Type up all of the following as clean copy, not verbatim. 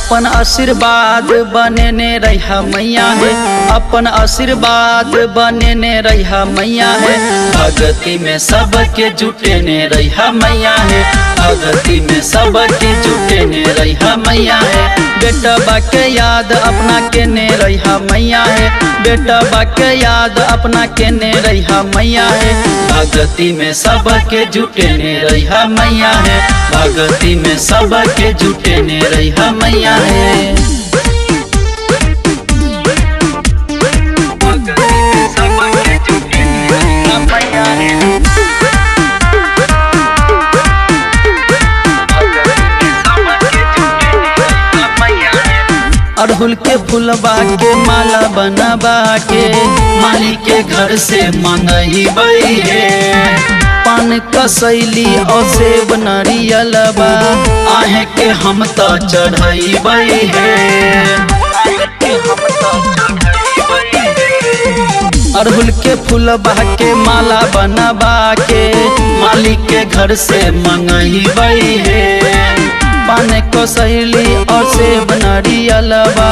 अपन आशीर्वाद बनेने रहा मैया है, अपन आशीर्वाद बनेने रहा मैया है। भगती में सबके जुटेने रहा मैया है, भगती में सबके जुटेने रहा मैया है। बेटा बाके याद अपना केने रहा मैया है, बेटा बाके याद अपना केने रहा मैया है। भगती में सबके जुटेने रहा मैया है, भगती में सबके जुटेने रहा मैया है। अड़हुल के फूलबा के माला बनबा के माली के घर से मंगई है। पान कसैली और सेब नारियलबा आहे के हम तो चढ़ई है। अड़हुल के फूलबा के माला बनबा के माली के घर से मंगई है। पान कसैली और सेब नारियलबा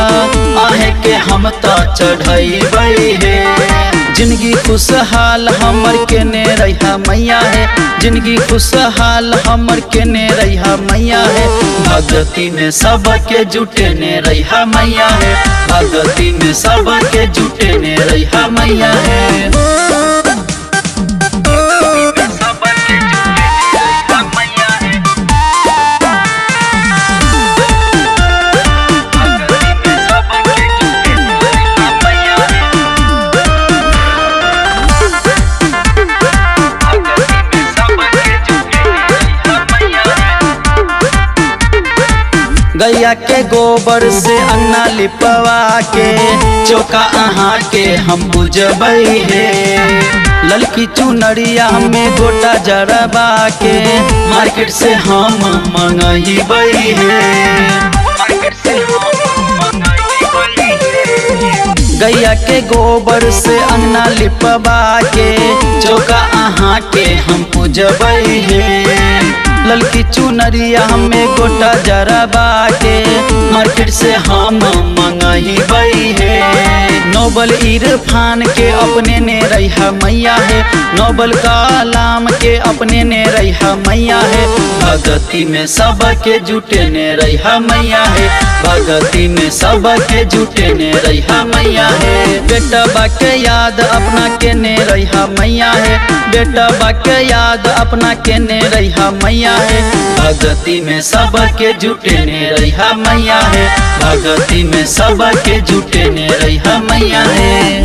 आहे के हम तो चढ़ई है। जिंदगी खुशहाल हमर केने रहा मैया है, जिंदगी खुशहाल हमर केने रहा मैया है। भगती में सबके जुटेने रहा मैया है, भगती में सबके जुटेने रहा मैया है। गैया के गोबर से अन्ना लिपवा के चौका अहाँ के हम बुझबई है। ललकी चुनरिया में गोटा जरबा के मार्केट से हम मंगई है। गैया के गोबर से अन्ना लिपवा के चौका अहाँ के हम पूजबई है। ललकी चुनरिया में गोटा जरबा के मार्केट से हम मंगई है। नोबल इरफान के अपने ने रहा मैया है, नोबल कलाम के अपने ने रहा मैया है। भगती में सबके जुटेने रहा मैया है, भगती में सबके जुटेने रहा मैया है। बेटा बाके याद अपना केने रहा मैया है, बेटा बाके याद अपना केने रहा मैया है। भगती में सबके जुटेने रहा मैया है, भगती में सबके जुटेने रहा मैया है।